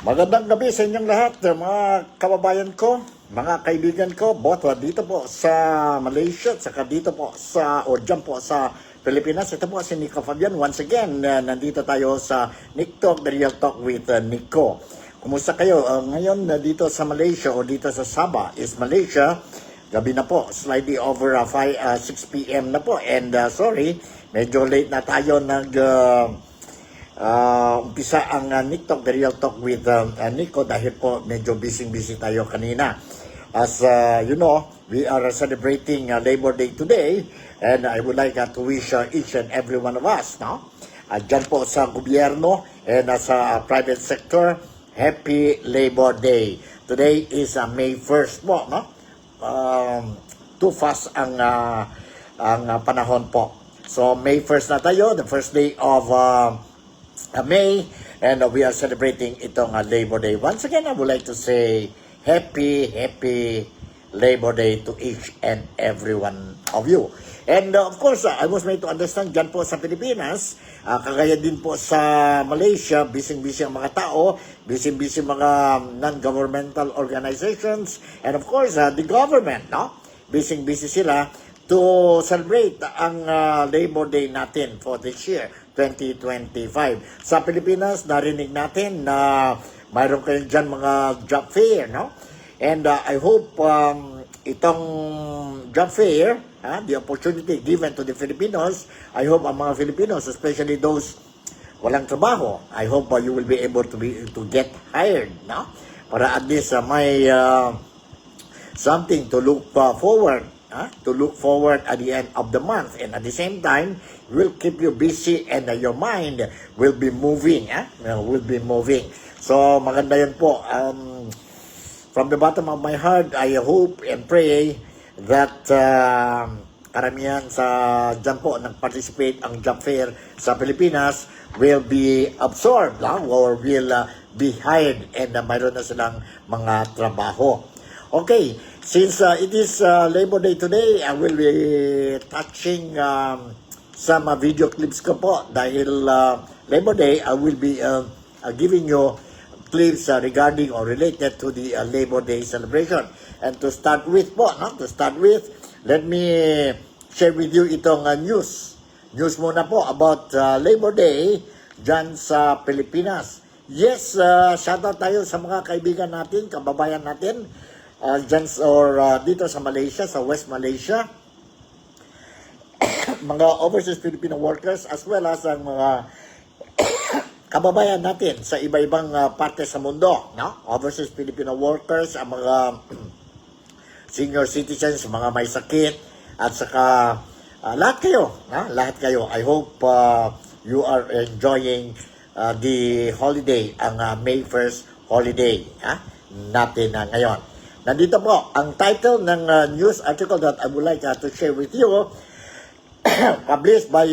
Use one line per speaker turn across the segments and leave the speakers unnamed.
Magandang gabi sa inyong lahat, mga kababayan ko, mga kaibigan ko, both dito po sa Malaysia, at saka dito po sa, o dyan po sa Pilipinas. Ito po si Nico Fabian. Once again, nandito tayo sa Nick Talk, The Real Talk with Nico. Kumusta kayo? Ngayon, dito sa Malaysia o dito sa Sabah is Malaysia. Gabi na po, slightly over 6 p.m. na po. And sorry, medyo late na tayo umpisa ang Nick Talk, The Real Talk with Nico dahil po medyo busy tayo kanina. As you know, we are celebrating Labor Day today and I would like to wish each and every one of us, no? Dyan po sa gobyerno and sa private sector, Happy Labor Day. Today is May 1st po, no? Too fast ang panahon po. So May 1st na tayo, the first day of May, and we are celebrating itong Labor Day. Once again, I would like to say happy Labor Day to each and every one of you. And of course, I was made to understand dyan po sa Pilipinas, kagaya din po sa Malaysia, busy ang mga tao, busy mga non-governmental organizations, and of course, the government, no? Busy sila to celebrate ang Labor Day natin for this year, 2025. Sa Pilipinas, narinig natin na mayroon kayong dyan mga job fair, no? And I hope itong job fair, the opportunity given to the Filipinos, I hope ang mga Filipinos, especially those walang trabaho, I hope you will be able to get hired, no? Para at least may something to look forward. To look forward at the end of the month, and at the same time will keep you busy and your mind will be moving, so maganda yun po. From the bottom of my heart, I hope and pray that karamihan sa dyan po nag-participate ang job fair sa Pilipinas will be absorbed or will be hired and mayroon na silang mga trabaho. Okay, since it is Labor Day today, I will be touching some video clips ko po. Dahil Labor Day, I will be giving you clips regarding or related to the Labor Day celebration. And to start with po, let me share with you itong news. News muna po about Labor Day dyan sa Pilipinas. Yes, shoutout tayo sa mga kaibigan natin, kababayan natin, dito sa Malaysia, sa West Malaysia, mga overseas Filipino workers as well as ang mga kababayan natin sa iba-ibang parte sa mundo, no? Overseas Filipino workers, ang mga senior citizens, mga may sakit, at saka lahat kayo. I hope you are enjoying the holiday, ang May 1st holiday natin ngayon. Nandito po, ang title ng news article that I would like to share with you, published by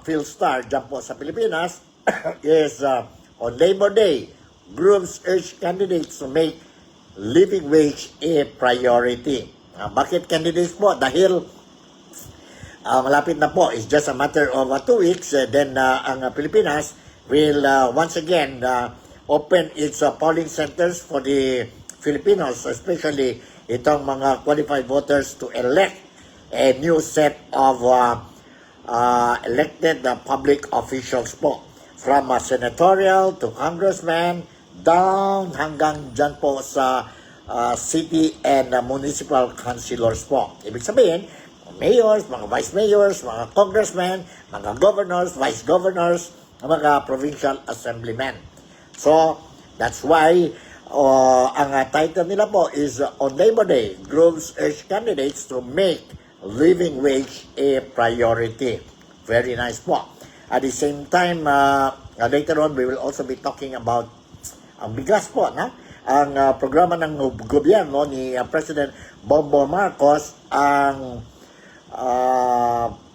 Philstar dyan po sa Pilipinas, is on Labor Day, groups urge candidates to make living wage a priority. Bakit candidates po? Dahil malapit na po, it's just a matter of 2 weeks, then ang Pilipinas will once again open its polling centers for the Filipinos, especially itong mga qualified voters to elect a new set of elected public officials po. From senatorial to congressman, down hanggang dyan po sa city and municipal councilors po. Ibig sabihin, mayors, mga vice mayors, mga congressmen, mga governors, vice governors, mga provincial assemblymen. So, that's why ang title nila po is on Labor Day, groups urge candidates to make living wage a priority. Very nice po. At the same time, later on, we will also be talking about ang bigas po, no? Ang programa ng gobyerno ni President Bongbong Marcos, ang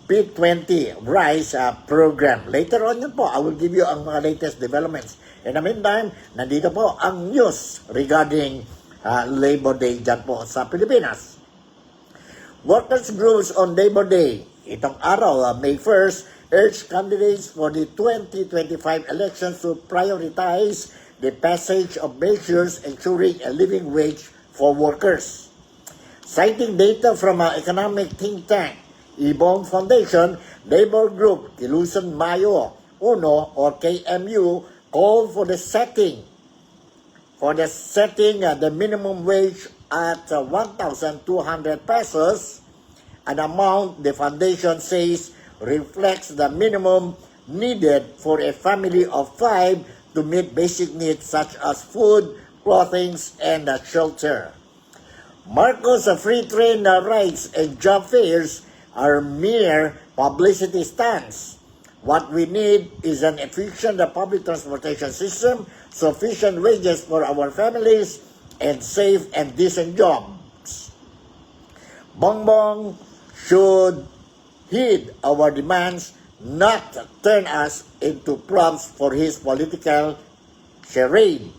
P20 Rice program. Later on yun po, I will give you ang mga latest developments. In the meantime, nandito po ang news regarding Labor Day dyan po sa Pilipinas. Workers groups on Labor Day. Itong araw, May 1st, urged candidates for the 2025 elections to prioritize the passage of measures ensuring a living wage for workers. Citing data from an economic think tank, Ibon Foundation, labor group Kilusan Mayo Uno or KMU called for setting the minimum wage at 1,200 pesos, an amount the foundation says reflects the minimum needed for a family of 5 to meet basic needs such as food, clothing, and shelter. Marcos' free trade rights and job fairs are mere publicity stunts. What we need is an efficient public transportation system, sufficient wages for our families, and safe and decent jobs. Bongbong should heed our demands, not turn us into props for his political charade.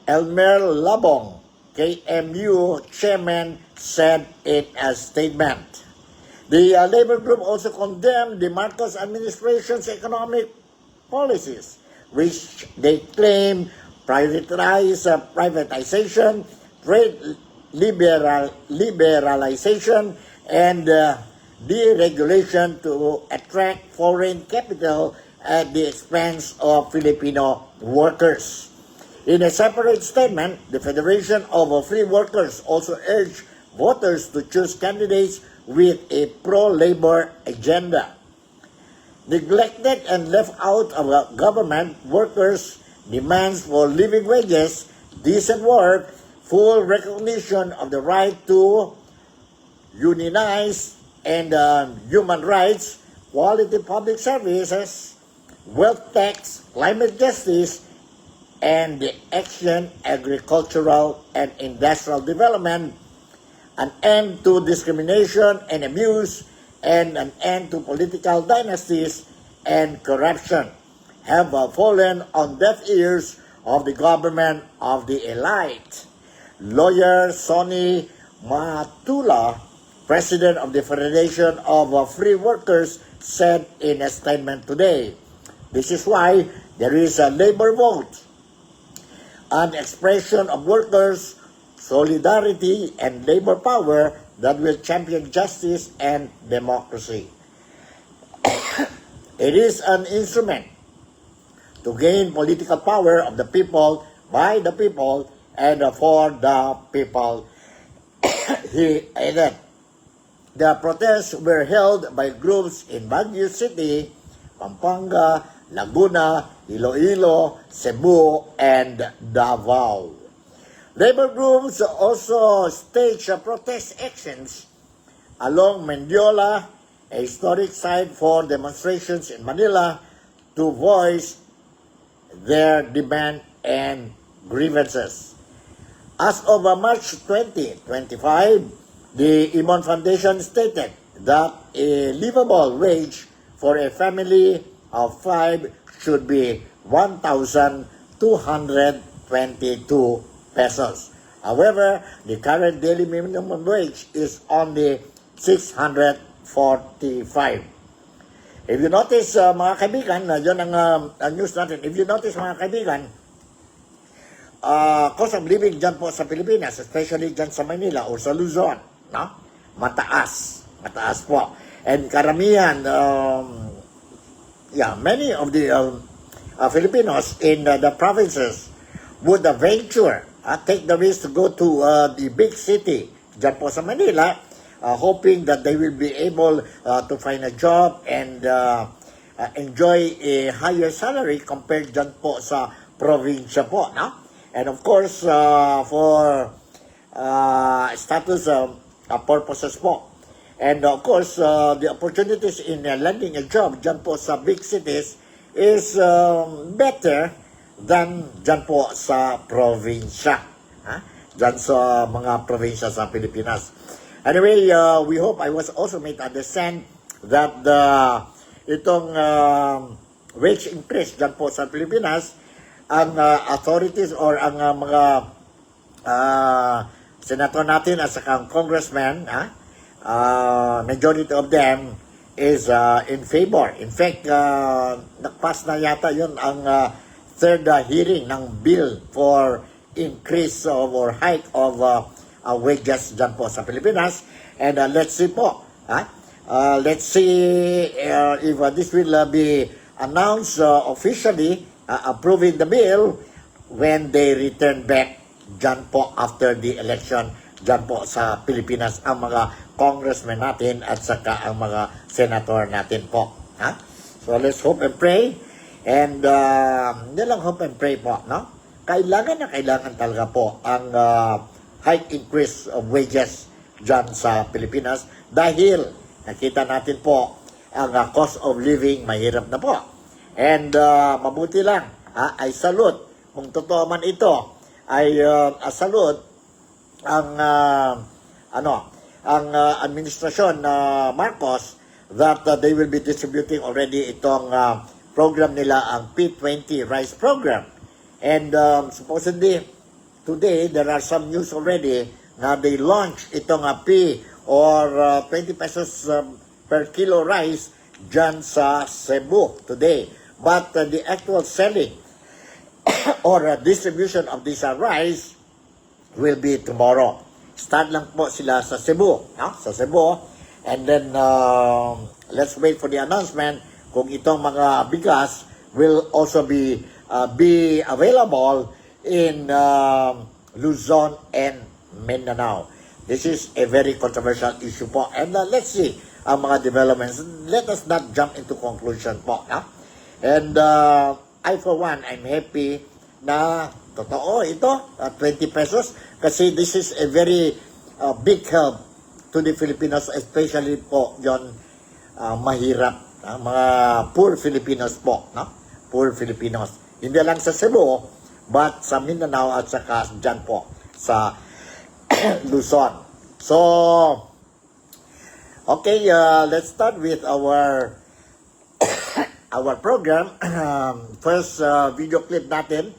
Elmer Labong, KMU chairman, said in a statement. The labor group also condemned the Marcos administration's economic policies, which they claim prioritize privatization, trade liberalization, and deregulation to attract foreign capital at the expense of Filipino workers. In a separate statement, the Federation of Free Workers also urged voters to choose candidates with a pro-labor agenda. Neglected and left out of government workers' demands for living wages, decent work, full recognition of the right to unionize, and human rights, quality public services, wealth tax, climate justice, and the action, agricultural and industrial development, an end to discrimination and abuse, and an end to political dynasties and corruption have fallen on deaf ears of the government of the elite. Lawyer Sonny Matula, president of the Federation of Free Workers, said in a statement today, "This is why there is a labor vote, an expression of workers' solidarity and labor power that will champion justice and democracy. It is an instrument to gain political power of the people, by the people, and for the people." He added. The protests were held by groups in Baguio City, Pampanga, Laguna, Iloilo, Cebu, and Davao. Labor groups also staged protest actions along Mendiola, a historic site for demonstrations in Manila, to voice their demand and grievances. As of March 2025, the Ibon Foundation stated that a livable wage for a family of 5 should be 1,222 pesos. However, the current daily minimum wage is only 645. If you notice, mga kaibigan, yun ang news natin. If you notice, mga kaibigan, cost of living dyan po sa Pilipinas, especially dyan sa Manila o sa Luzon, no? Mataas po. And karamihan, many of the Filipinos in the provinces would venture, take the risk to go to the big city, dyan po sa Manila, hoping that they will be able to find a job and enjoy a higher salary compared dyan po sa probinsya po, no? And of course, for status purposes po. And of course, the opportunities in landing a job dyan po sa big cities is better than dyan po sa probinsya. Dyan sa mga probinsya sa Pilipinas. Anyway, we hope I was also made to understand that itong wage increase dyan po sa Pilipinas, ang authorities or ang mga senator natin at saka ang congressman, majority of them is in favor. In fact, nakpas na yata yun ang third hearing ng bill for increase of or hike of wages dyan po sa Pilipinas. And let's see po. Let's see if this will be announced officially, approving the bill when they return back dyan po after the election dyan po sa Pilipinas, ang mga congressmen natin at saka ang mga senator natin po. So let's hope and pray. And hindi lang hope and pray po, no? Kailangan talaga po ang hike increase of wages dyan sa Pilipinas dahil nakita natin po ang cost of living mahirap na po. And mabuti lang, ay salute. Kung totoo man ito, ay salute ang administrasyon Marcos that they will be distributing already itong program nila, ang P20 rice program. And supposedly today there are some news already na they launch itong P or 20 pesos per kilo rice dyan sa Cebu today. But the actual selling or distribution of this rice will be tomorrow. Start lang po sila sa Cebu, sa Cebu. And then let's wait for the announcement kung itong mga bigas will also be available in Luzon and Mindanao. This is a very controversial issue po. And let's see ang mga developments. Let us not jump into conclusion po. And I for one, I'm happy na totoo ito, 20 pesos. Kasi this is a very big help to the Filipinos, especially po yon mahirap, mga poor Filipinos po, poor Filipinos. Hindi lang sa Cebu, but sa Mindanao at saka dyan po sa Luzon. So, okay, let's start with our program. First video clip natin.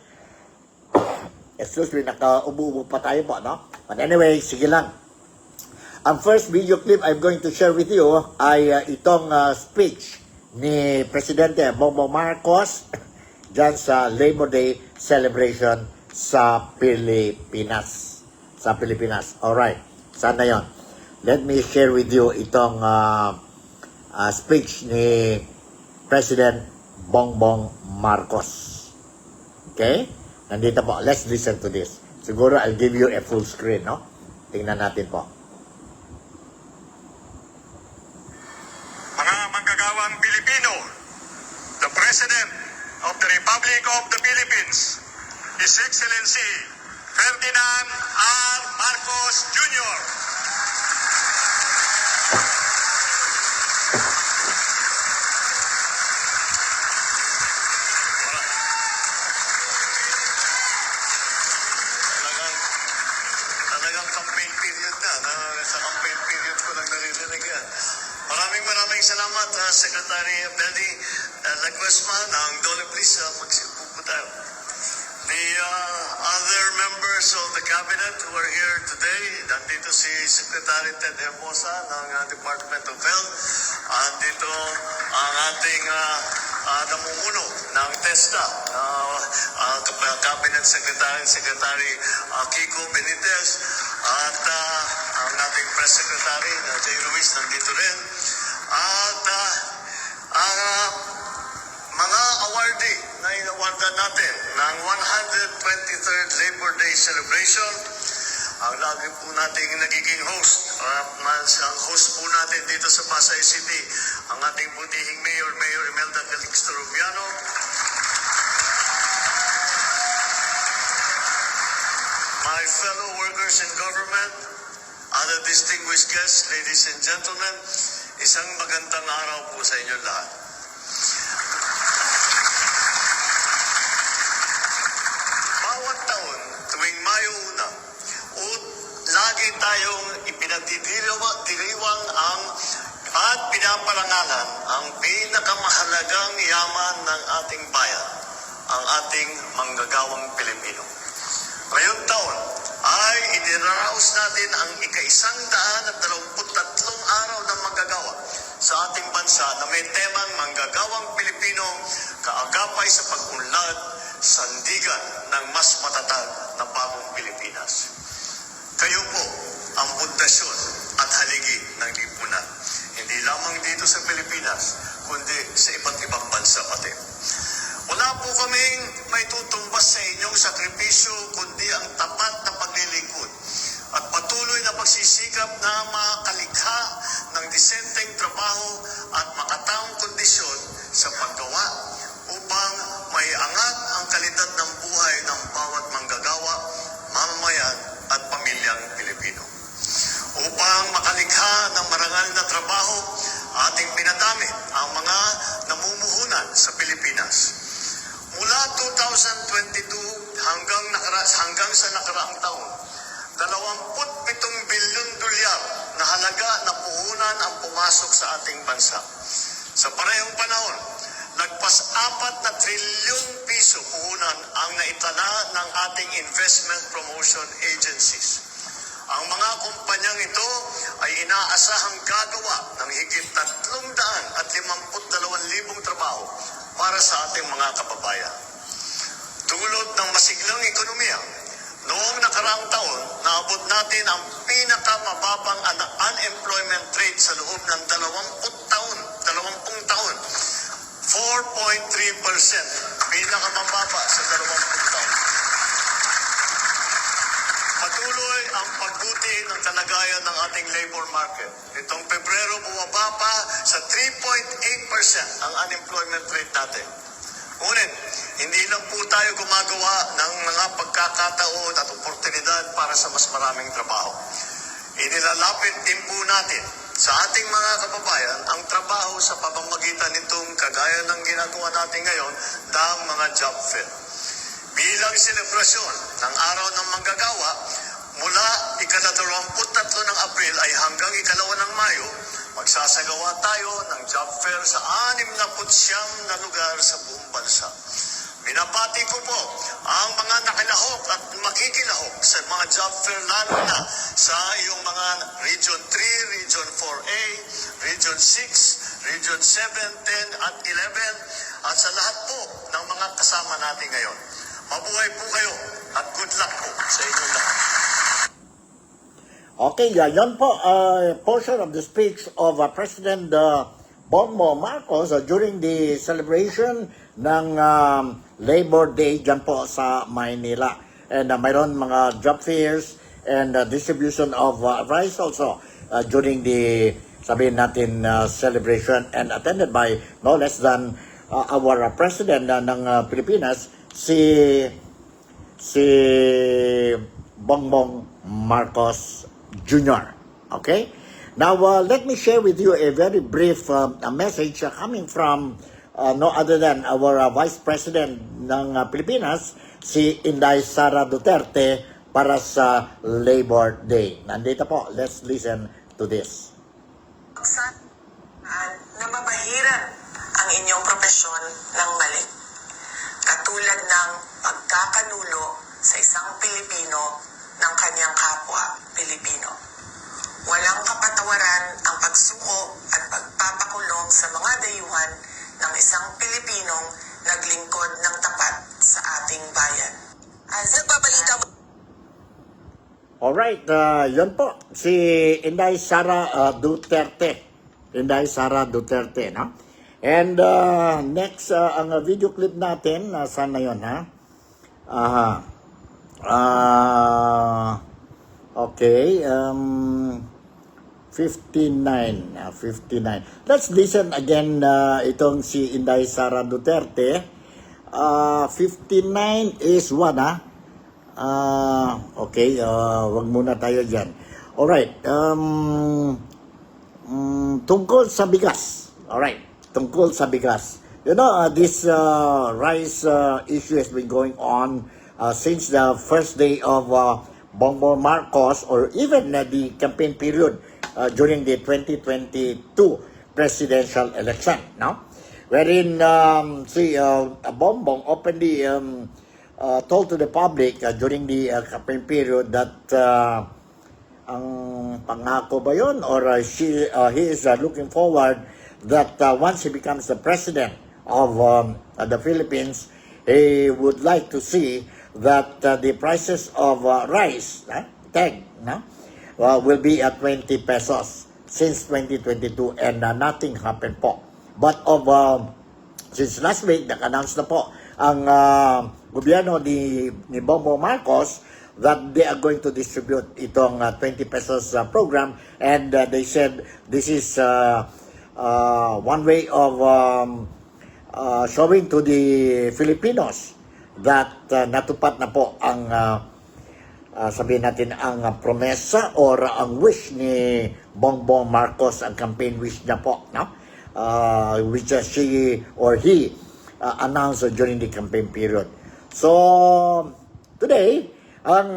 Excuse me, nakaubo-ubo pa tayo po, no? But anyway, sige lang. Ang first video clip I'm going to share with you ay itong speech ni Presidente Bongbong Marcos dyan sa Labor Day celebration sa Pilipinas. Sa Pilipinas. Alright. Sana yon. Let me share with you itong speech ni President Bongbong Marcos. Okay? Nandito po. Let's listen to this. Siguro I'll give you a full screen, no? Tingnan natin po.
Mga manggagawang Pilipino, the President of the Republic of the Philippines, His Excellency Ferdinand R. Marcos Jr. Talagang campaign period na. Sa campaign period ko lang naririnig yan. Maraming salamat, Secretary Beldi Laguesman. Ang Dole, please, magsipo po tayo. The other members of the cabinet who are here today, nandito si Secretary Ted Hermosa ng Department of Health. Andito ang ating namumuno ng TESDA, Cabinet Secretary Kiko Benitez, at ang ating Press Secretary Jay Ruiz nandito rin. At ang mga awardee na inawardan natin ng 123rd Labor Day Celebration, ang lagi po nating nagiging host, ang host po natin dito sa Pasay City, ang ating butihing Mayor Imelda Calixto Rubiano, my fellow workers in government, other distinguished guests, ladies and gentlemen, isang magandang araw po sa inyo lahat. Bawat taon, tuwing Mayo una, lagi tayong ipinagdiriwang at pinaparangalan ang pinakamahalagang yaman ng ating bayan, ang ating manggagawang Pilipino. Ngayong taon, ay iniraraos natin ang ika-123 araw ng manggagawa sa ating bansa na may temang Manggagawang Pilipino, kaagapay sa pag-unlad, sandigan ng mas matatag na bagong Pilipinas. Kayo po ang pundasyon at haligi ng lipunan. Hindi lamang dito sa Pilipinas, kundi sa iba't ibang bansa pati. Wala po kaming may tutumbas sa inyong sakripisyo, kundi ang tapat na paglilingkod at patuloy na pagsisikap na makalikha ng disenteng trabaho at makataong kondisyon sa paggawa upang may angat ang kalidad ng buhay ng bawat manggagawa, mamamayan at pamilyang Pilipino. Upang makalikha ng marangal na trabaho, ating pinadami ang mga namumuhunan sa Pilipinas. Mula 2022 hanggang sa nakaraang taon, 27 bilyon dolyar na halaga na puhunan ang pumasok sa ating bansa. Sa parehong panahon, lagpas 4 na trilyong piso puhunan ang naitala ng ating investment promotion agencies. Ang mga kumpanyang ito ay inaasahang gagawa ng higit 352,000 trabaho para sa ating mga kababayan. Dulot ng masiglang ekonomiya, noong nakaraang taon, naabot natin ang pinakamababang unemployment rate sa loob ng 20 taon. 4.3%, pinakamababa sa 20 taon. Patuloy ang pagbuti ng kalagayan ng ating labor market. Itong Pebrero bumaba pa sa 3.8% ang unemployment rate natin. Ngunit, hindi lang po tayo gumagawa ng mga pagkakataon at oportunidad para sa mas maraming trabaho. Inilalapit din po natin sa ating mga kababayan ang trabaho sa pamamagitan nitong kagaya ng ginagawa natin ngayon ng mga job fair. Bilang selebrasyon ng Araw ng Manggagawa, mula ika-23 ng Abril ay hanggang ika-2 ng Mayo, magsasagawa tayo ng job fair sa 69 na lugar sa buong bansa. Binabati ko po ang mga nakilahok at makikilahok sa mga job fair, lalo na sa iyong mga Region 3, Region 4A, Region 6, Region 7, 10 at 11 at sa lahat po ng mga kasama natin ngayon. Mabuhay po kayo at good luck po sa inyong lahat.
Okay, yan po portion of the speech of President Bongbong Marcos during the celebration ng Labor Day dyan po sa Maynila. And mayroon mga job fairs and distribution of rice also during the, sabihin natin, celebration, and attended by no less than our President ng Pilipinas, si Bongbong Marcos Jr. Okay? Now, let me share with you a very brief message coming from no other than our Vice President ng Pilipinas, si Inday Sara Duterte, para sa Labor Day. Nandito po, let's listen to this.
Na mabahiran ang inyong propesyon ng mali, katulad ng pagkakanulo sa isang Pilipino ng kanyang kapwa Pilipino. Walang kapatawaran ang pagsuko at pagpapakulong sa mga dayuhan ng isang Pilipinong naglingkod ng tapat sa ating bayan. Nagbabalita mo.
Alright, yun po, si Inday Sara Duterte. Inday Sara Duterte, no? And next, ang video clip natin, saan na yun, ha? Okay, 59. Let's listen again itong si Inday Sara Duterte. 59 is what, ha? Okay, wag muna tayo dyan. Alright, tungkol sa bigas. Alright, tungkol sa bigas. You know, this rice issue has been going on since the first day of Bongbong Marcos, or even the campaign period during the 2022 presidential election, no? Wherein si Bongbong openly told to the public during the campaign period that ang pangako ba yun or he is looking forward that once he becomes the president of the Philippines, he would like to see that the prices of rice, tag, will be at 20 pesos since 2022 and nothing happened po. But since last week, nag-announce na po ang gobyerno ni Bongbong Marcos that they are going to distribute itong 20 pesos program, and they said this is one way of showing to the Filipinos that natupad na po ang sabihin natin ang promesa or ang wish ni Bongbong Marcos, ang campaign wish niya po, no? Which she or he announced during the campaign period. So today, ang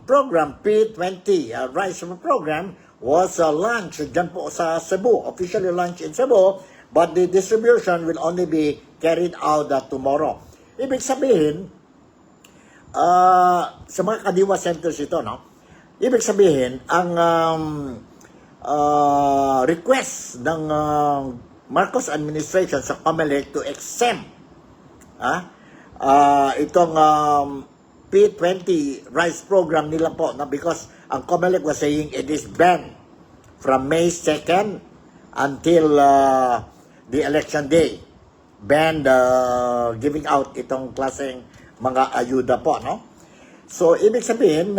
program P20 Rice Program was launched dyan po sa Cebu, officially launched in Cebu, but the distribution will only be carried out tomorrow. Ibig sabihin, sa mga kadiwa centers ito, no? Ibig sabihin, ang request ng Marcos administration sa COMELEC to exempt itong P20 rice program nila po, na because ang COMELEC was saying it is banned from May 2nd until the election day. Banned giving out itong klaseng mga ayuda po, no? So, ibig sabihin,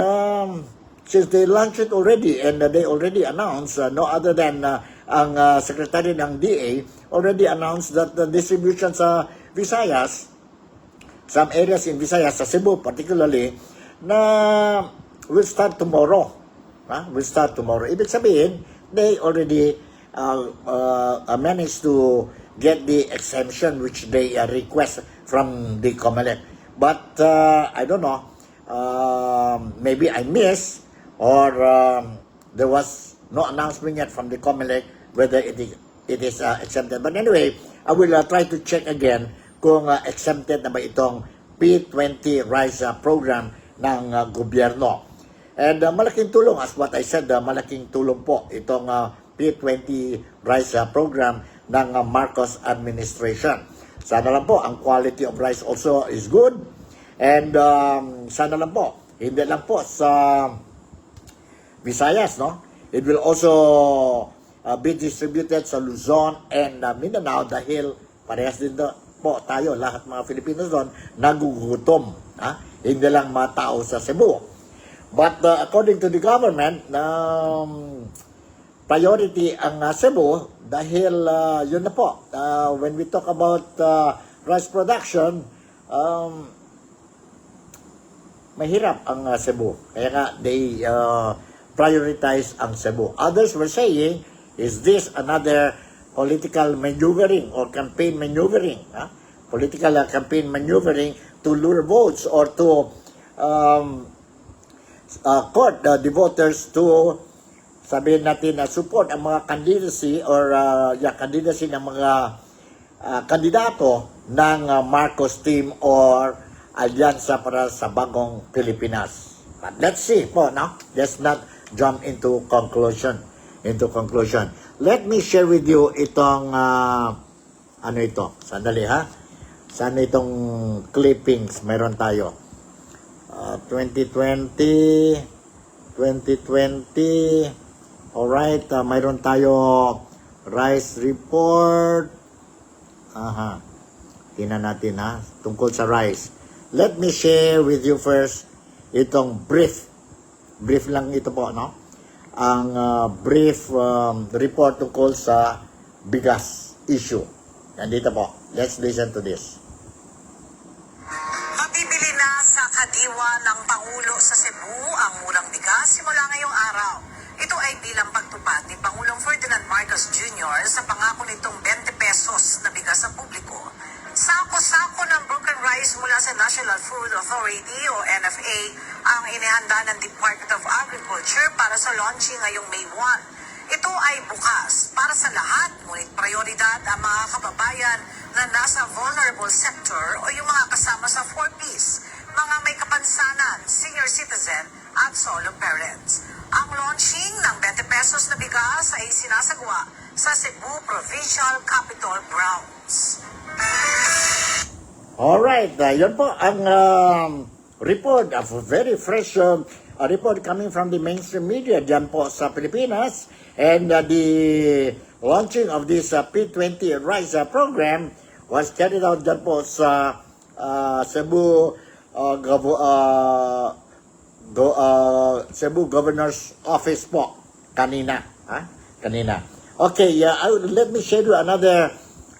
since they launched it already and they already announced, no other than ang secretary ng DA already announced that the distribution sa Visayas, some areas in Visayas, sa Cebu particularly, na will start tomorrow. Will start tomorrow. Ibig sabihin, they already managed to get the exemption which they request from the COMELEC. But I don't know, maybe I missed, or there was no announcement yet from the COMELEC whether it is exempted. But anyway, I will try to check again kung exempted na ba itong P20 rice program ng gobyerno. And malaking tulong, as what I said, malaking tulong po itong P20 rice program ng Marcos administration. Sana lang po ang quality of rice also is good, and sana lang po hindi lang po sa Visayas, no? It will also be distributed sa Luzon and Mindanao, dahil parehas din po tayo, lahat mga Filipinos doon nagugutom, hindi lang mga tao sa Cebu. But according to the government, priority ang Cebu, dahil yun na po, when we talk about rice production, mahirap ang Cebu. Kaya nga, they prioritize ang Cebu. Others were saying, is this another political maneuvering or campaign maneuvering? Political campaign maneuvering to lure votes or to court the voters to, sabihin natin, support ang mga candidacy or candidacy ng mga kandidato ng Marcos team or alyansa para sa bagong Pilipinas. But let's see po, no? Let's not jump into conclusion. Let me share with you itong ano ito? Sandali, ha? Sana itong clippings meron tayo. 2020. Alright, mayroon tayo rice report. Tingnan natin, ha, tungkol sa rice. Let me share with you first itong brief lang ito po, no? Ang brief report tungkol sa bigas issue. Nandito po. Let's listen to this.
Mabibili na sa kadiwa ng Pangulo sa Cebu ang murang bigas simula ngayong araw. Ito ay bilang pagtupad ni Pangulong Ferdinand Marcos Jr. sa pangako nitong 20 pesos na bigas sa publiko. Sako-sako ng broken rice mula sa National Food Authority o NFA ang inihanda ng Department of Agriculture para sa launching ngayong May 1. Ito ay bukas para sa lahat, ngunit prioridad ang mga kababayan na nasa vulnerable sector o yung mga kasama sa 4Ps, citizen at solo parents. Ang launching ng 20 pesos na bigas ay sinasagwa sa Cebu Provincial Capitol grounds.
Alright, yun po ang report, a very fresh report coming from the mainstream media dyan po sa Pilipinas. And the launching of this P20 Rise program was carried out dyan po sa Cebu Cebu Governor's Office po kanina. Kanina. Okay, let me share you another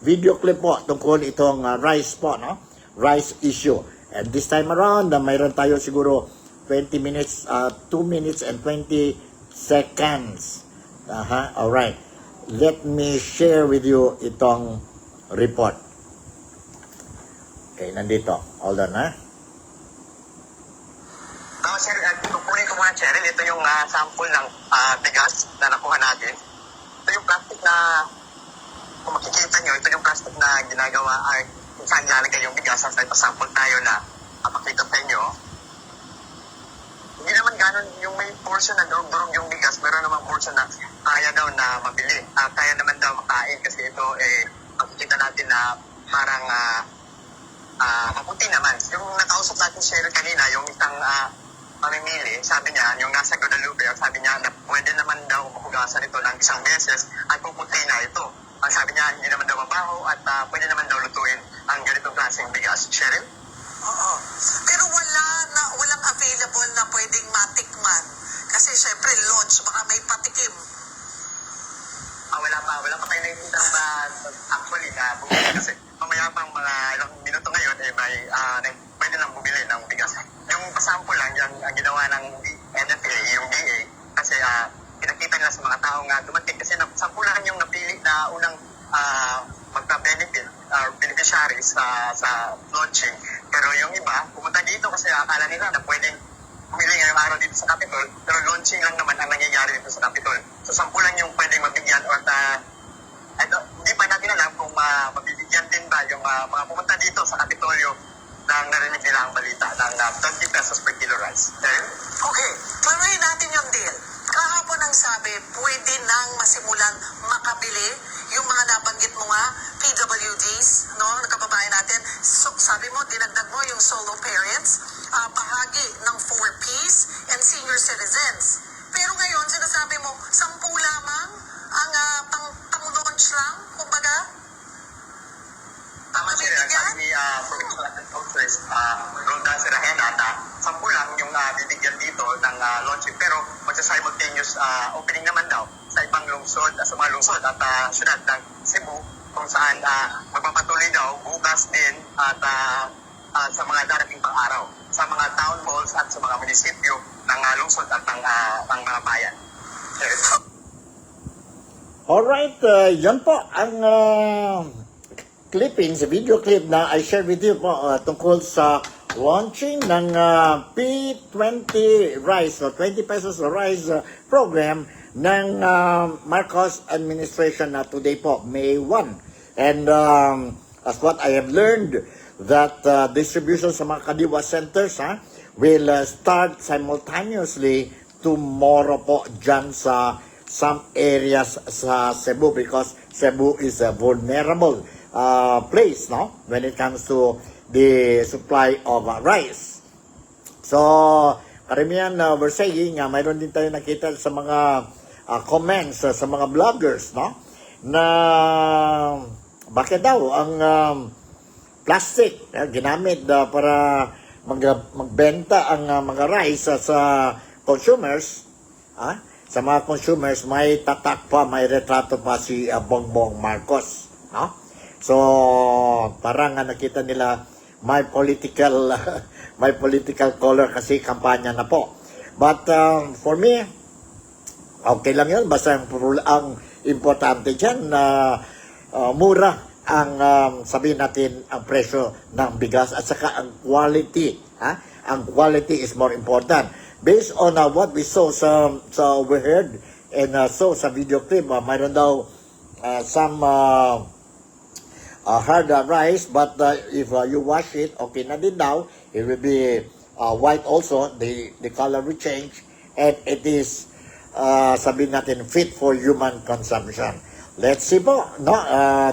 video clip po tungkol itong rice po, no? Rice issue. And this time around, mayroon tayo siguro 20 minutes, 2 minutes and 20 seconds. Alright. Let me share with you itong report. Okay, nandito. Hold on, ha?
Sir, kukunin ko muna, Cheryl. Ito yung sample ng bigas na nakuha natin. Ito yung plastic na, kung makikita nyo, ito yung plastic na ginagawa ay kung saan lalagay yung bigas. Sa sample tayo na pakita sa inyo. Hindi naman ganun yung may portion na durog-durog yung bigas. Meron namang portion na kaya daw na mabili. Kaya naman daw makain kasi ito makikita natin na parang maputi naman. Yung nakausap natin Cheryl kanina, yung isang mamimili, sabi niya, yung nasa Guadalupe, sabi niya na pwede naman daw mahugasan ito ng isang beses at puputi na ito. Ang sabi niya, hindi naman daw mabaho at pwede naman daw lutuin ang ganitong klaseng bigas. Cheryl?
Oo. Pero walang available na pwedeng matikman. Kasi syempre launch, baka may patikim.
Wala pa tayo nakikita actually na bumili kasi mamaya pang mga ilang minuto ngayon pwede nang bumili ng bigas. Yung pasample lang, ang ginawa ng NFA, yung DA, kasi pinakita nila sa mga taong dumating kasi sampulan yung napili na unang magka-benefit beneficiaries sa launching. Pero yung iba, pumunta dito kasi akala nila na pwedeng bumili ngayong araw dito sa Capitol, pero launching lang naman ang nangyayari dito sa Capitol. So sampulan yung pwedeng mabigyan at hindi pa natin alam kung mabibigyan din ba yung mga pumunta dito sa Capitolio nang narinig nila ang balita ng 20 pesos per kilo rice.
Okay, klaruhin natin yung deal. Kahapon ang sabi, pwede nang masimulan makabili yung mga nabanggit mo nga, PWDs, no, kababayan natin. So, sabi mo, dinagdag mo yung solo parents, bahagi ng 4Ps and senior citizens. Pero ngayon, sinasabi mo, 10 lamang ang pang-launch lang, kumbaga?
Tama siya, sabi ni Provincial Councilors Ronda Serrahena na 10 lang yung bibigyan dito ng launching pero magsa-simultaneous opening naman daw sa ibang lungsod, sa mga lungsod at syudad ng Cebu kung saan magpapatuloy daw bukas din at sa mga darating pang araw sa mga town halls at sa mga munisipyo ng lungsod at ng mga bayan.
Alright, yan po ang clippings, video clip na I share with you po tungkol sa launching ng P20 Rice o 20 pesos rice program ng Marcos administration na today po, May 1. And as what I have learned, that distribution sa mga Kadiwa centers will start simultaneously tomorrow po dyan sa some areas sa Cebu because Cebu is a vulnerable place, no, when it comes to the supply of rice. So, karamihan we're saying, mayroon din tayo nakita sa mga comments sa mga vloggers, no, na bakit daw ang plastic ginamit para magbenta ang mga rice sa consumers, sa mga consumers, may tatak pa, may retrato pa si Bongbong Marcos, no? So, parang nakita nila may political color kasi kampanya na po. But for me, okay lang yun. Basta ang importante dyan na mura ang sabihin natin ang presyo ng bigas at saka ang quality. Ang quality is more important. Based on what we saw we heard and saw sa video clip, mayroon daw some hard rice, but if you wash it, okay na din daw. It will be white also, the color will change, and it is, sabihin natin, fit for human consumption. Let's see po, no?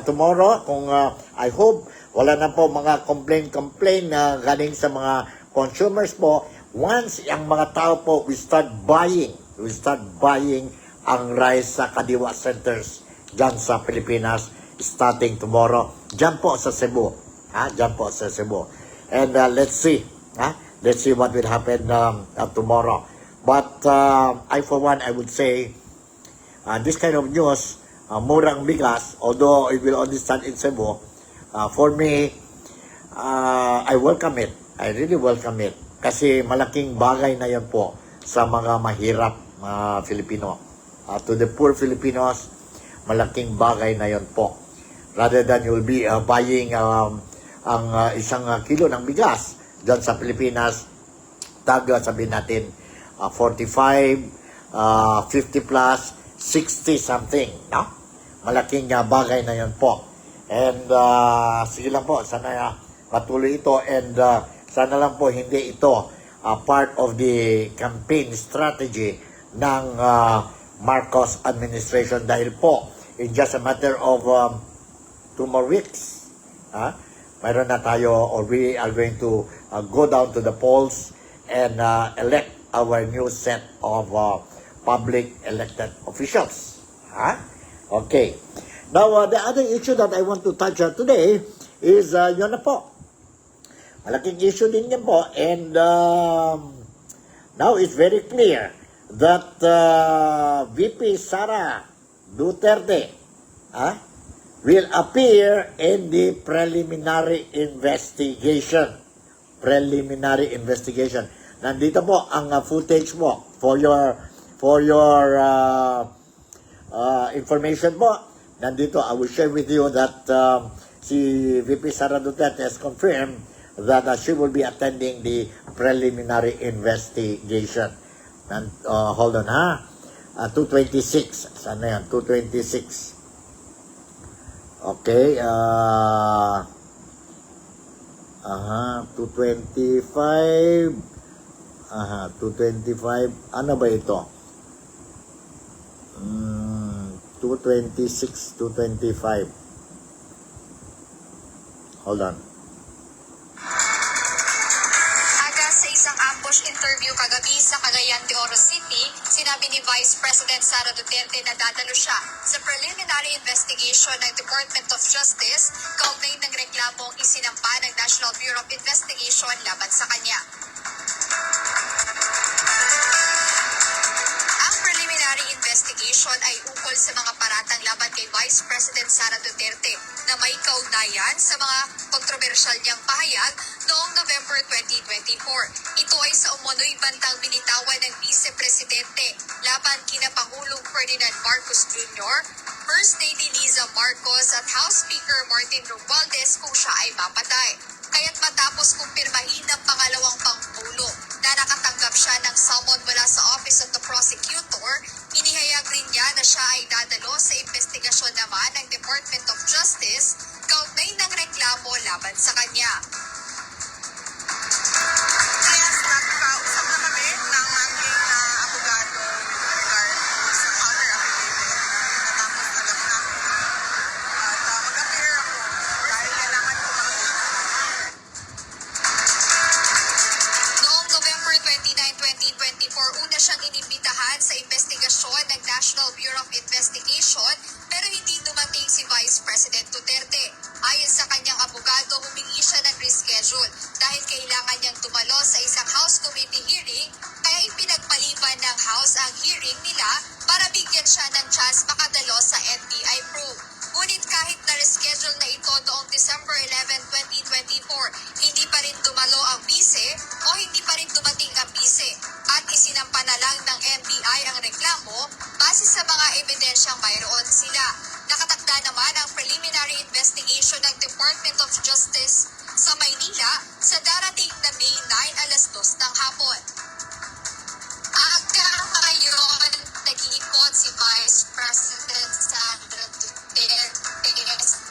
Tomorrow, kung I hope, wala na po mga complain na galing sa mga consumers po. Once ang mga tao po, we start buying ang rice sa Kadiwa centers dyan sa Pilipinas starting tomorrow. Dyan po sa Cebu. Dyan po sa Cebu. And let's see. Let's see what will happen tomorrow. But I for one, I would say, this kind of news, murang bigas, although it will only stand in Cebu, for me, I welcome it. I really welcome it. Kasi malaking bagay na yan po sa mga mahirap Filipino. To the poor Filipinos, malaking bagay na yan po. Rather than you'll be buying ang isang kilo ng bigas dyan sa Pilipinas, sabihin natin, 45, 50 plus, 60 something, no? Malaking bagay na yan po. And sige lang po, sana patuloy ito, and sana lang po hindi ito part of the campaign strategy ng Marcos administration, dahil po in just a matter of 2 more weeks, mayroon na tayo, or we are going to go down to the polls and elect our new set of public elected officials. Okay. Now, the other issue that I want to touch on today is, yun na po. Malaking issue din yan po. And now it's very clear that VP Sara Duterte will appear in the preliminary investigation. Nandito po ang footage po for your information po. Nandito, I will share with you that si VP Sara Duterte has confirmed that she will be attending the preliminary investigation. Hold on 226. Sana yan? 226. Okay. 225. 225. Ano ba ito? 226, 225. Hold on.
Sa isang ambush interview kagabi sa Cagayan de Oro City, sinabi ni Vice President Sara Duterte na dadalo siya sa preliminary investigation ng Department of Justice kaugnay ng reklamong isinampa ng National Bureau of Investigation laban sa kanya. Ang preliminary investigation ay ukol sa mga paratang laban kay Vice President Sara Duterte na may kaugnayan sa mga kontrobersyal niyang pahayag noong November 2024. Ito ay sa umunoy bantang binitawan ng Vice Presidente laban kina Pangulong Ferdinand Marcos Jr., First Lady Liza Marcos at House Speaker Martin Romualdez kung siya ay mapatay. Kaya't matapos kumpirmahin ng pangalawang Pangulo na nakatanggap siya ng summon mula sa Office of the Prosecutor, inihayag rin niya na siya ay dadalo sa investigasyon naman ng Department of Justice kaugnay ng reklamo laban sa kanya.
Yes, nagkausap na kami ng aking abogado with regard sa counter affidavit na natapos na namin. At mag-appear ako dahil kailangan ko
Noong November 29, 2024, una siyang inimbitahan sa investigasyon ng National Bureau of Investigation pero hindi dumating si Vice President Duterte. Ayon sa kanyang abogado, humingi siya ng reschedule dahil kailangan niyang tumalo sa isang House Committee hearing, kaya ipinagpaliban ng House ang hearing nila para bigyan siya ng chance makadalo sa NBI probe. Ngunit kahit na-reschedule na ito noong December 11, 2024, hindi pa rin dumalo ang bise o hindi pa rin dumating ang bise at isinampa na lang ng NBI ang reklamo base sa mga ebidensyang mayroon sila. Nakatakda naman ang preliminary investigation ng Department of Justice sa Maynila sa darating na May 9 alas 2 ng hapon. Hanggang ngayon, nag-iikot si Vice President Sara Duterte.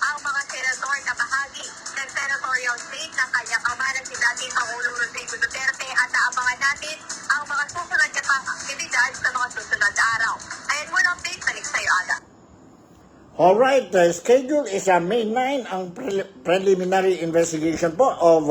ang mga senador na bahagi ng territorial state ng kanyang ama ng si dating Pangulong Rodrigo Duterte at
natin ang mga susunod na pang-aktibidad sa mga susunod na araw. Ayan muna update, balik sa'yo, Aga.
Alright, the schedule is May 9 ang preliminary investigation po of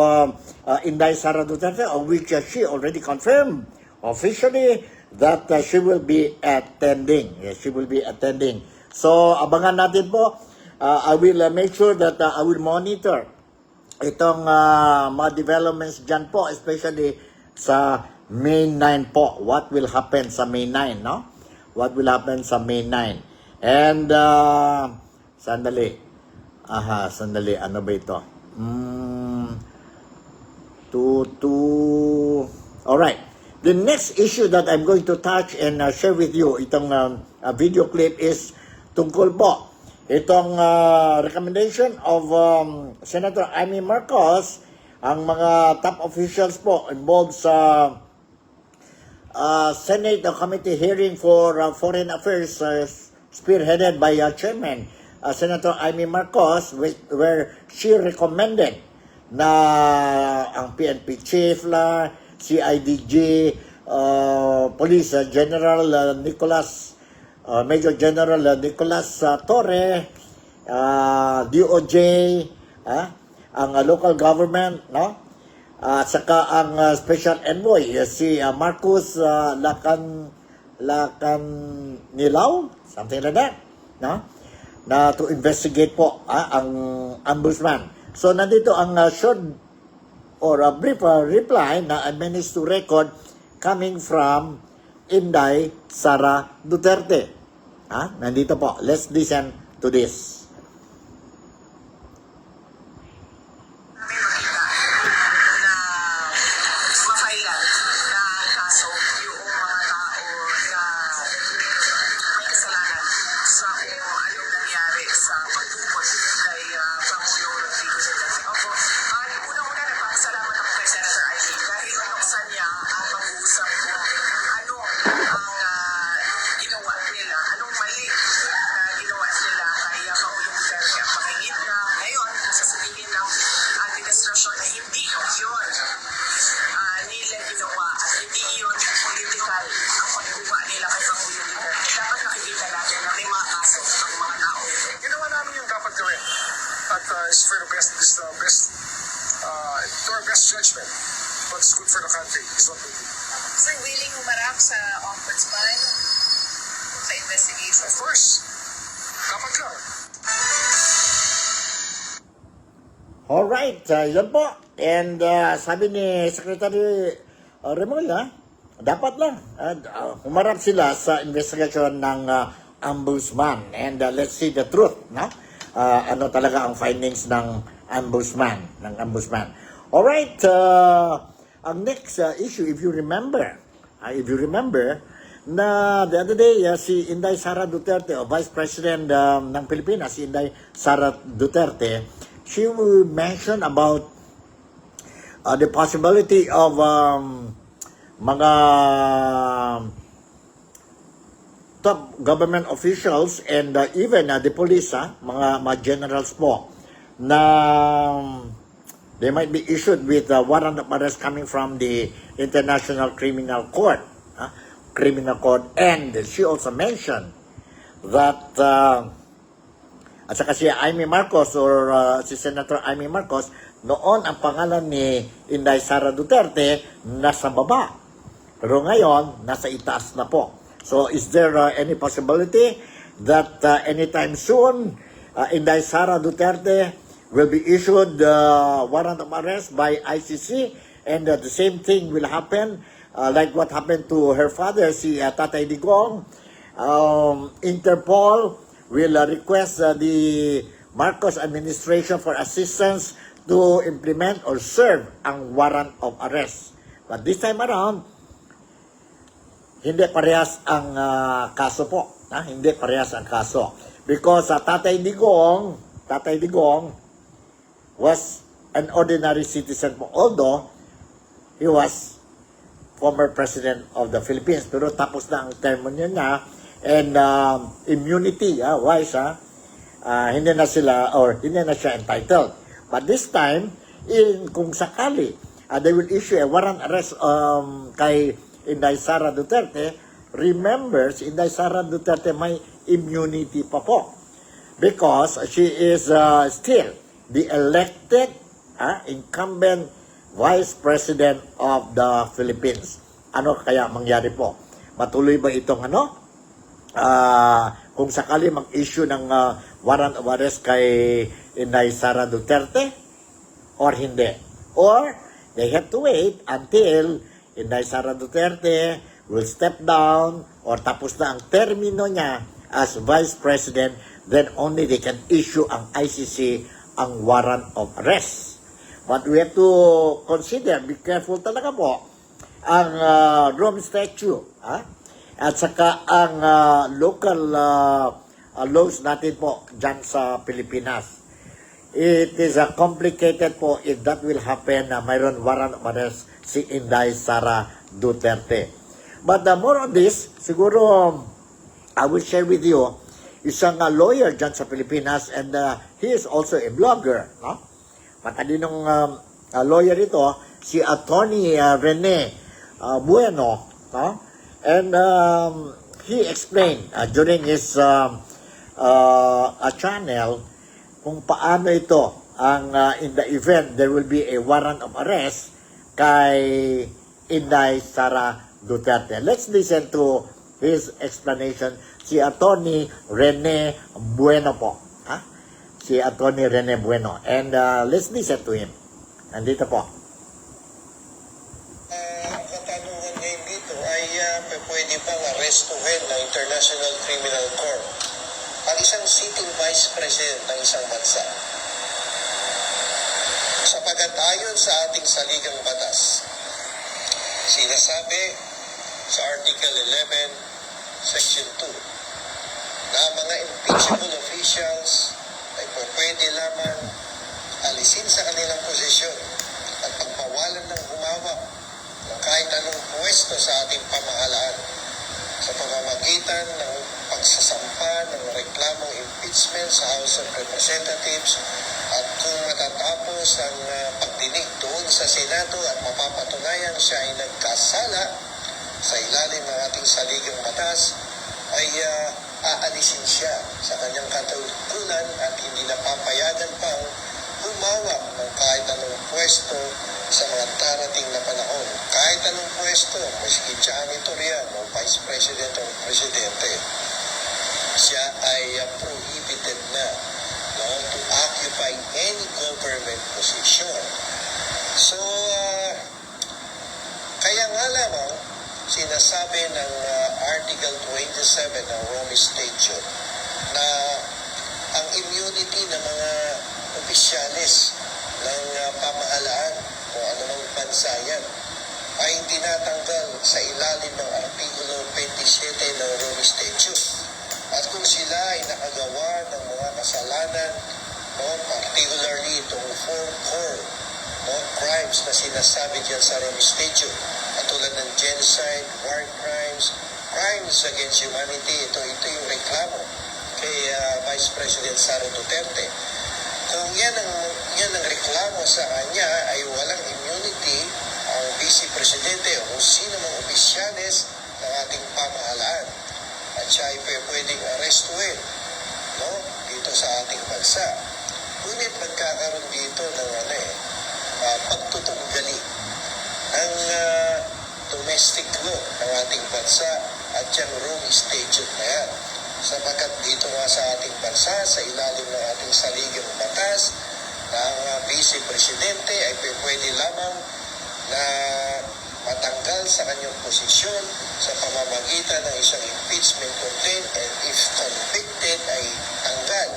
Inday Sara Duterte, of which she already confirmed officially that she will be attending. Yes, she will be attending. So, abangan natin po. I will make sure that I will monitor itong mga developments dyan po, especially sa May 9 po. What will happen sa May 9, no? What will happen sa May 9? And, sandali. Sandali. Ano ba ito? Alright. The next issue that I'm going to touch and share with you, itong video clip is tungkol po itong recommendation of Senator Amy Marcos, ang mga top officials po involved sa Senate Committee hearing for Foreign Affairs spearheaded by Chairman Senator Amy Marcos, where she recommended na ang PNP chief la, CIDG, Police General Nicolas, Major General Nicolas Torre, DOJ, ang local government, no? Saka ang special envoy si Marcos Lacanilaw, something like that, no? Na to investigate po ang ombudsman. So nandito ang short or a brief reply na I managed to record coming from Inday Sara Duterte. Nandito po. Let's listen to this.
May makita na mafailan na kaso yung mga tao na may kasalanan sa kung anong nangyari sa pagtupot kay Pangulong Rodrigo Duterte. Opo, unang-una nagpapasalamat ako kay Senator Ivy dahil binuksan niya ang pag-uusap ko ano ang ginawa nila, anong mali na ginawa nila kay Pangulong Duterte. Ang pakingit na ngayon sasabihin ng administrasyon na hindi yun nila ginawa at hindi yun political ang pagkuha nila kay Pangulong Duterte. Dapat nakikita natin na may mga kaso ang mga tao.
Ginawa namin yung dapat gawin. At it's for the best, to our best judgment. What's good for the country is what we do.
Sir, willing humarap sa ombudsman sa investigation?
Of course, dapat lang.
Alright, yun po. And sabi ni Secretary Remulla, dapat lang humarap sila sa investigation ng ombudsman. And let's see the truth, no? Ano talaga ang findings ng ombudsman. Alright, ang next issue, if you remember, na the other day, si Inday Sara Duterte, o Vice President ng Pilipinas, si Inday Sara Duterte, she will mention about the possibility of mga top government officials and even the police, mga generals po, na they might be issued with a warrant of arrest coming from the International Criminal Court. And she also mentioned that at saka si Amy Marcos or si Senator Amy Marcos, noon ang pangalan ni Inday Sara Duterte nasa baba. Pero ngayon, nasa itaas na po. So is there any possibility that anytime soon, Inday Sara Duterte will be issued warrant of arrest by ICC, and the same thing will happen like what happened to her father, si Tatay Digong. Interpol will request the Marcos administration for assistance to implement or serve ang warrant of arrest. But this time around, hindi parehas ang kaso po. Hindi parehas ang kaso. Because Tatay Digong was an ordinary citizen po. Although, he was former president of the Philippines. Pero tapos na ang term niya and immunity wise, hindi na siya entitled. But this time, kung sakali they will issue a warrant arrest kay Inday Sara Duterte. Remember, si Inday Sara Duterte may immunity pa po because she is still the elected incumbent Vice President of the Philippines. Ano kaya mangyari po? Matuloy ba itong kung sakali mag-issue ng warrant of arrest kay Inday Sara Duterte or hindi? Or they have to wait until Inday Sara Duterte will step down or tapos na ang termino niya as Vice President, then only they can issue ang ICC ang warrant of arrest. But we have to consider, be careful talaga po, ang Rome Statute, at saka ang local laws natin po dyan sa Pilipinas. It is complicated po if that will happen na mayroon warrant of arrest si Inday Sara Duterte. But more on this, siguro I will share with you isang lawyer dyan sa Pilipinas, and he is also a blogger. Matalinong lawyer ito, si Attorney Rene Bueno. And he explained during his channel kung paano ito ang in the event there will be a warrant of arrest kay Inday Sara Duterte. Let's listen to his explanation. Si Attorney Rene Bueno po. Si Attorney Rene Bueno. And let's listen to him. Nandito po.
Katanungan ngayon dito ay pwede bang arestuhin ng International Criminal Court ang isang sitting Vice President ng isang bansa? Sapagat ayon sa ating saligang batas, sinasabi sa Article 11, Section 2, na mga impeachable officials ay pwede lamang alisin sa kanilang posisyon at pagbawalan ng humawak ng kahit anong pwesto sa ating pamahalaan sa pamamagitan ng pagsasampa ng reklamong impeachment sa House of Representatives, at kung matatapos ang pagdinig doon sa Senado at mapapatunayan siya ay nagkasala sa ilalim ng ating saligang batas, ay aalisin siya sa kanyang katungkulan at hindi na papayagan pang humawak ng kahit anong pwesto sa mga darating na panahon. Kahit anong pwesto, maski janitor yan o Vice President o Presidente, siya ay prohibited na to occupy any government position. So, kaya nga lamang sinasabi ng Article 27 ng Rome Statute na ang immunity ng mga opisyalis ng pamahalaan kung anumang bansa yan ay tinatanggal sa ilalim ng Artikulo 27 ng Rome Statute. At kung sila ay nakagawa ng mga kasalanan, particularly itong 4 core crimes na sinasabi dyan sa Rome Statute, katulad ng genocide, war crimes, crimes against humanity, ito yung reklamo kay Vice President Sara Duterte. Kung yan ang reklamo sa kanya, ay walang immunity ang Vice Presidente o kung sino mang opisyalis ng ating pamahalaan. At siya ay pwedeng arestuhin dito sa ating bansa. Ngunit magkakaroon dito ng pagtutunggali ang domestic law ng ating bansa at yung Rome Statute na yan. Sapagkat dito nga sa ating bansa, sa ilalim ng ating saligang batas, na ang Vice Presidente ay pwede lamang na matanggal sa kanyang posisyon sa pamamagitan ng isang impeachment complaint, and if convicted ay tanggal,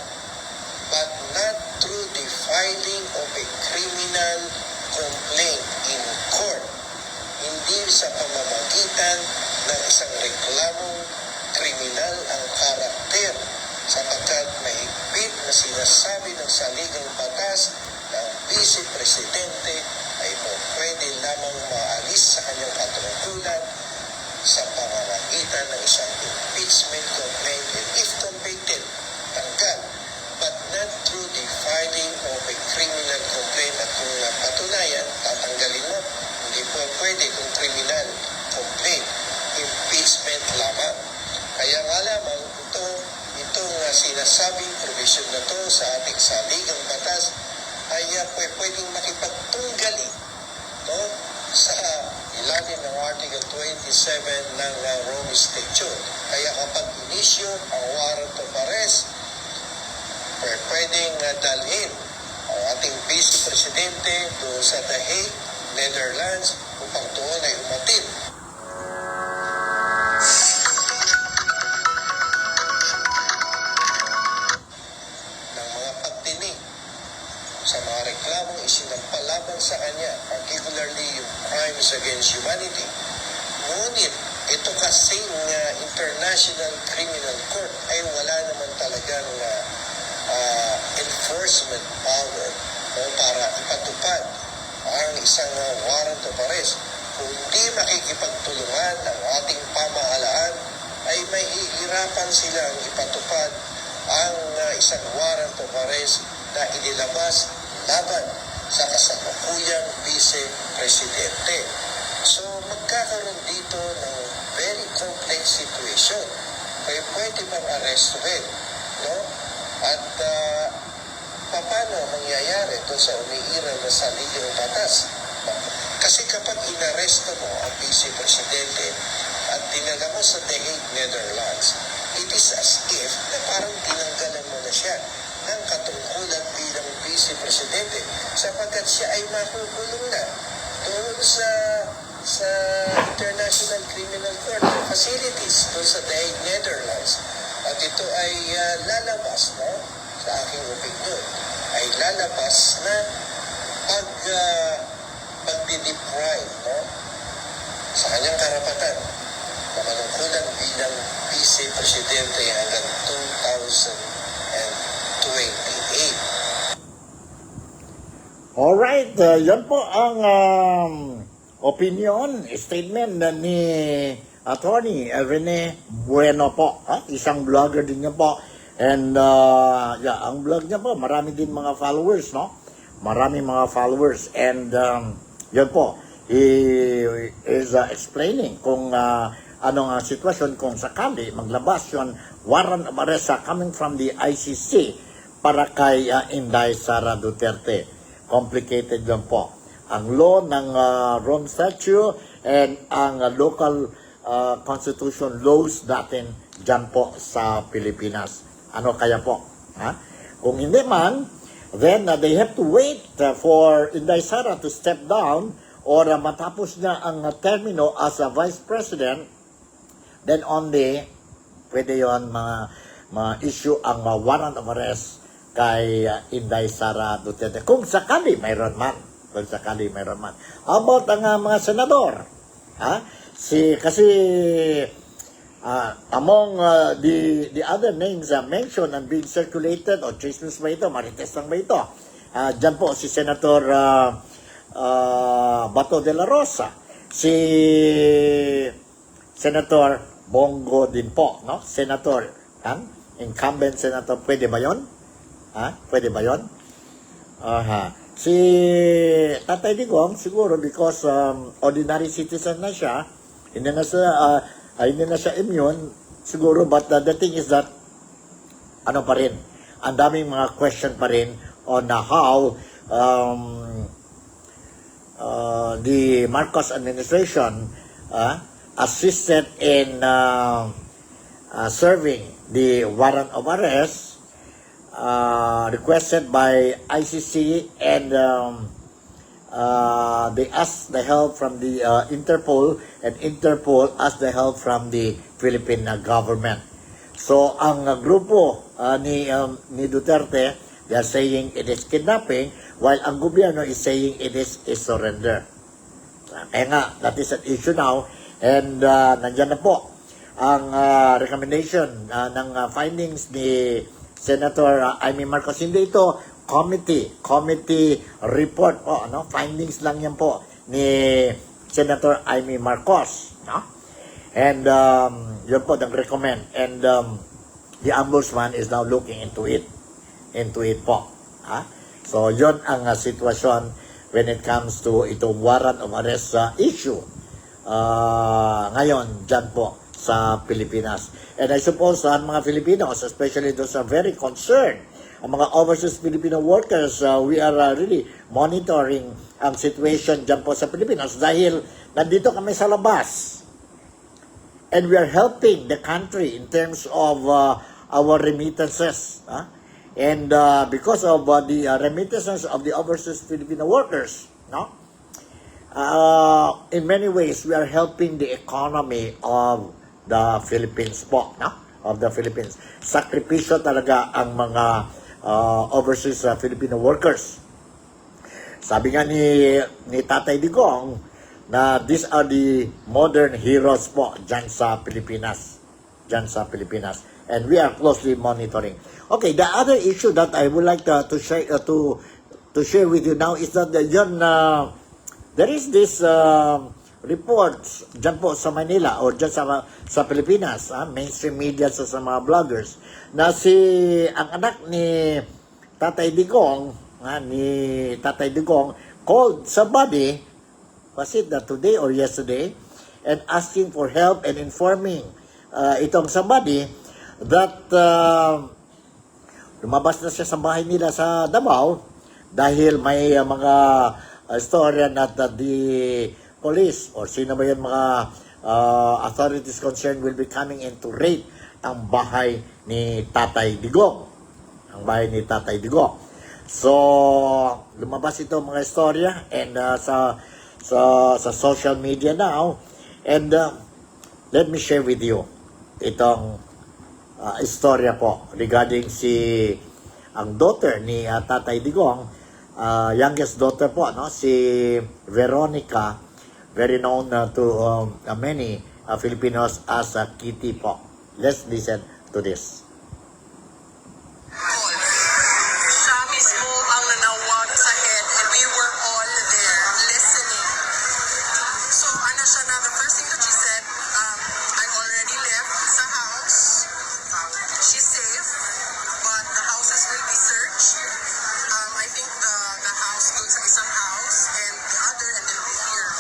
but not through the filing of a criminal complaint in court, hindi sa pamamagitan ng isang reklamong kriminal ang karakter, sapagkat mahigpit na sinasabi ng saligang batas na ang Vice Presidente ay pwede lamang maalis sa kanyang katungkulan sa pamamagitan ng isang impeachment complaint, and if convicted, tanggal, but not through the filing of a criminal complaint at kung patunayan, tatanggalin mo. Hindi po pwede kung criminal complaint. Impeachment lamang. Kaya nga lamang itong sinasabing provision na to sa ating saligang batas ay pwedeng makipagtunggali, no, sa ilalim ng Article 27 ng Rome Statute. Kaya kapag inisyo ang warrant of arrest, pwedeng dalhin ang ating Vice Presidente doon sa The Hague, Netherlands, upang doon ay umatid ng mga pagdinig sa mga reklamong isinampalaban sa kanya, particularly yung crimes against humanity. Ngunit ito kasing International Criminal Court ay wala naman talagang enforcement power para ipatupad ang isang warrant of arrest. Kung hindi makikipagtulungan ng ating pamahalaan, ay mahihirapan silang ipatupad ang isang warrant of arrest na inilabas laban sa kasalukuyang Vice Presidente. So magkakaroon dito ng very complex situation. Kaya pwede bang arrestuhin, no? At paano mangyayari doon sa umiiral na saligang batas? Kasi kapag inaresto mo ang Vice Presidente at dinala mo sa The Hague, Netherlands, it is as if na parang tinanggalan mo na siya ng katungkulan bilang Vice Presidente sapagkat siya ay makukulong na doon sa International Criminal Court facilities doon sa The Hague, Netherlands. At ito ay lalabas, no, sa aking opinion, ay lalabas na pagdideprive, no, sa kanyang karapatan na manungkulan bilang Vice Presidente hanggang 2028.
Alright, yan po ang opinion, statement ni Attorney Rene Bueno po. Isang vlogger din niya po. And ang vlog niya po, marami din mga followers, no? Marami mga followers. And yan po, he is explaining kung anong sitwasyon kung sakali maglabas yun warrant of arrest coming from the ICC para kay Inday Sara Duterte. Complicated yan po. Ang law ng Rome Statute and ang local constitution laws natin dyan po sa Pilipinas. Ano kaya po? Kung hindi man, then they have to wait for Inday Sara to step down or matapos na ang termino as a Vice President, then only pwede yon ma-issue ang warrant of arrest kay Inday Sara Duterte. Kung sakali mayroon man. Kung sakali mayroon man. About ang mga senador. Kasi among the other names mentioned and being circulated, o chismis ba ito, marites lang ba ito? Diyan po si Senator Bato de la Rosa, si Senator Bongo din po, no? Senator, incumbent senator, pwede ba yon? Pwede ba yon? Si Tatay Digong, siguro because ordinary citizen na siya, hindi na siya immune, siguro, but the thing is that, ano pa rin, ang daming mga question pa rin on how the Marcos administration assisted in serving the warrant of arrest requested by ICC, and they asked the help from the Interpol, and Interpol asked the help from the Philippine government. So ang grupo ni Duterte, they are saying it is kidnapping, while ang gobyerno is saying it is a surrender. Kaya nga, that is an issue now, and nandyan na po ang recommendation ng findings ni Senator Amy Marcos. Hindi ito committee report po, findings lang yan po ni Senator Amy Marcos, and yun po nag-recommend, and the ombudsman is now looking into it po. Ha? So, yon ang sitwasyon when it comes to itong warrant of arrest issue ngayon dyan po sa Pilipinas. And I suppose ang mga Filipinos, especially those are very concerned, ang mga overseas Filipino workers, we are really monitoring ang situation dyan po sa Pilipinas dahil nandito kami sa labas. And we are helping the country in terms of our remittances. And because of the remittances of the overseas Filipino workers, no? In many ways, we are helping the economy of the Philippines po, no? Of the Philippines. Sakripisyo talaga ang mga overseas Filipino workers. Sabi nga ni Tatay Digong na these are the modern heroes po dyan sa Pilipinas. Dyan sa Pilipinas. And we are closely monitoring. Okay, the other issue that I would like to share with you now is that there is this reports dyan po sa Manila or dyan sa Pilipinas, mainstream media sa mga vloggers, na ang anak ni Tatay Digong, called somebody, was it today or yesterday, and asking for help and informing itong somebody that lumabas na siya sa bahay nila sa Davao dahil may mga storya na the police or sino ba yung mga authorities concerned will be coming in to raid ang bahay ni Tatay Digong. Ang bahay ni Tatay Digong. So, lumabas ito mga storya and sa social media now. And let me share with you itong istorya po regarding ang daughter ni Tatay Digong, youngest daughter po, no? Si Veronica, very known to many Filipinos as Kitty po. Let's listen to this.
Siya mismo ang nanawag sa head and we were all there listening. So siya na, the first thing that she said, I already left sa house. She's safe, but the houses will be searched. I think the house dun sa isang house and the other and then here.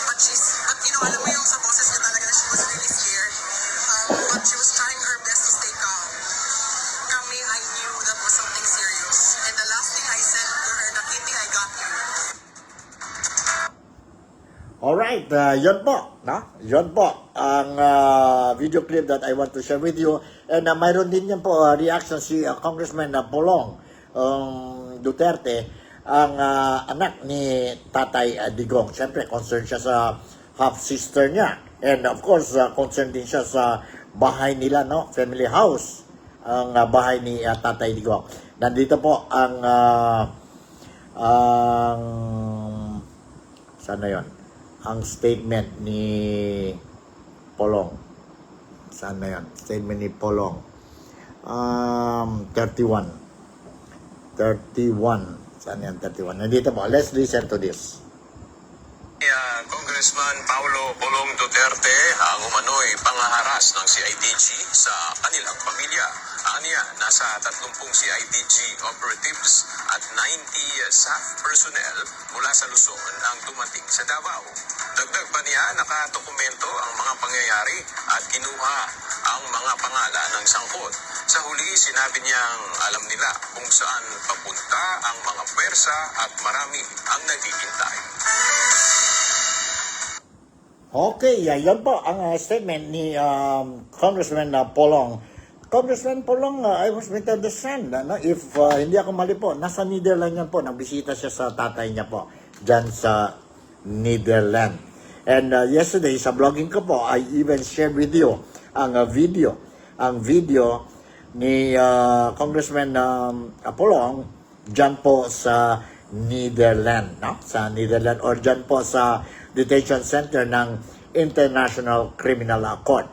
But alam mo yung sa boses niya talaga na she was really scared. But she was trying her best to stay calm. Kami, I knew that was something serious. And the last thing I said to her, Nakiti, I got you.
Alright, yun po, no? Yun po ang video clip that I want to share with you. And mayroon din yan po reaction si Congressman Polong Duterte, ang anak ni Tatay Digong. Siyempre, concerned siya sa half-sister niya. And of course, concerned din siya sa bahay nila, no? Family house, ang bahay ni Tatay Digong. Nandito po ang sana yon? Ang statement ni Polong. Saan na yan? Statement ni Polong. 31. Saan yan? 31. Nandito po. Let's listen to this.
Congressman Paulo Polong Duterte ang umano'y pangaharas ng CIDG sa kanilang pamilya. Aniya, nasa 30 CIDG operatives at 90 SAF personnel mula sa Luzon ang dumating sa Davao. Dagdag pa niya, nakadokumento ang mga pangyayari at kinuha ang mga pangalan ng sangkot. Sa huli, sinabi niyang alam nila kung saan papunta ang mga pwersa at marami ang naghihintay.
Okay, yan po ang statement ni Congressman Polong. Congressman Polong, I was with the son. If hindi ako mali po, nasa Netherlands yan po. Nagbisita siya sa tatay niya po, dyan sa Netherlands. And yesterday, sa vlogging ko po, I even shared with you ang video ni Congressman Polong dyan po sa Netherlands, no? Sa Netherlands or dyan po sa detention center ng International Criminal Court.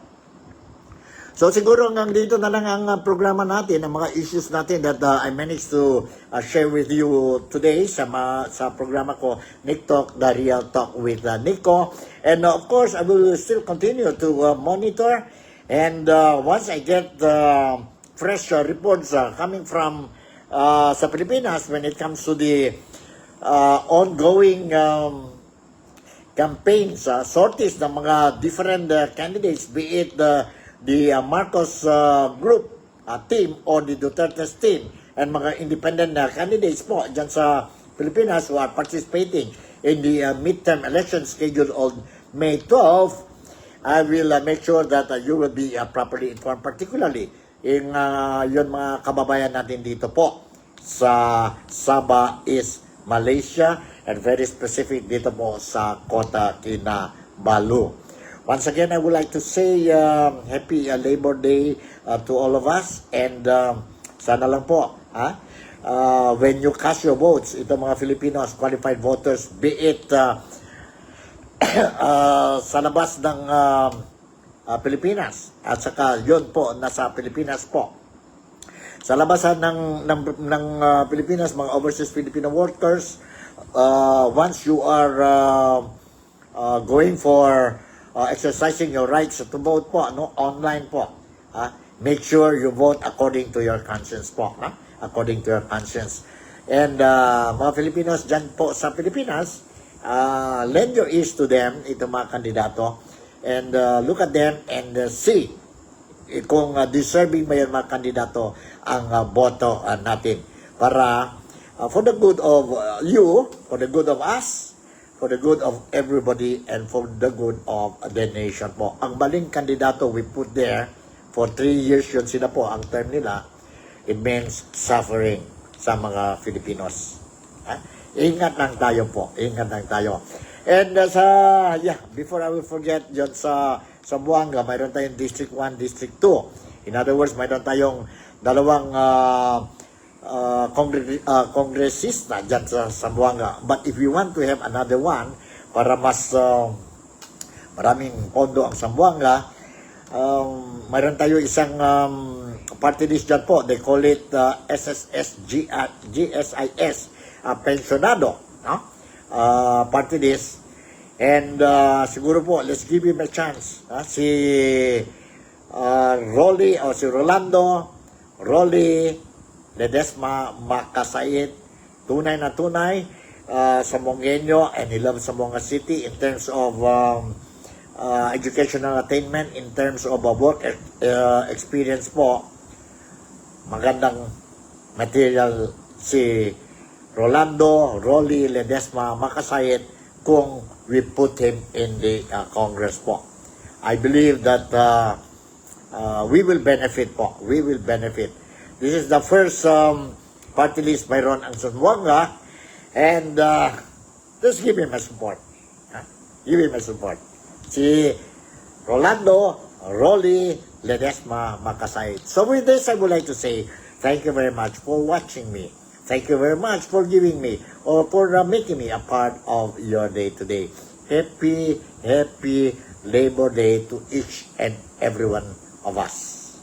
So siguro hanggang dito na lang ang programa natin, ang mga issues natin that I managed to share with you today sa programa ko, Nick Talk, The Real Talk with Nico. And of course, I will still continue to monitor. And once I get fresh reports coming from sa Pilipinas when it comes to the ongoing campaigns, sorties ng mga different candidates, be it the Marcos group team or the Duterte's team, and mga independent candidates po dyan sa Pilipinas who are participating in the midterm election scheduled on May 12. I will make sure that you will be properly informed, particularly in yun mga kababayan natin dito po sa Sabah East, Malaysia, and very specific dito po sa Kota Kinabalu. Once again, I would like to say happy Labor Day to all of us, and sana lang po, when you cast your votes, ito mga Filipinos, qualified voters, be it sa labas ng Pilipinas, at saka yun po, nasa Pilipinas po. Sa labasan ng Pilipinas, mga overseas Filipino workers, once you are going for exercising your rights to vote po, online po, make sure you vote according to your conscience po, according to your conscience. And mga Filipinos dyan po sa Pilipinas, lend your ears to them, itong mga kandidato, and look at them and see kung deserving ba yung mga kandidato ang boto natin para for the good of you, for the good of us, for the good of everybody, and for the good of the nation po. Ang maling kandidato we put there for 3 years yun sila po ang term nila, it means suffering sa mga Filipinos. Ingat lang tayo po, ingat lang tayo. And before I will forget, dyan sa Zamboanga, mayroon tayong District 1, District 2. In other words, mayroon tayong dalawang kongresista dyan sa Zamboanga. But if you want to have another one, para mas maraming pondo ang Zamboanga, mayroon tayo isang party list dyan po. They call it GSIS, pensionado, party list. And siguro po, let's give him a chance. Si Rolly o si Rolly Ledesma Makasait, tunay na tunay sa Mongenyo, and he loves Zamboanga City in terms of educational attainment, in terms of work experience po. Magandang material si Rolly Ledesma Makasait kung we put him in the Congress po. I believe that we will benefit po. We will benefit. This is the first party list by Ron ang Zamboanga, and just give him a support. Give him a support. Si Rolly Ledesma Makasait. So with this, I would like to say thank you very much for watching me. Thank you very much for giving me or for making me a part of your day today. Happy Labor Day to each and every one of us.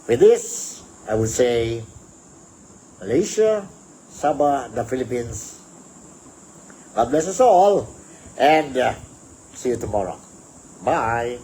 With this, I would say Malaysia, Sabah, the Philippines. God bless us all, and see you tomorrow. Bye.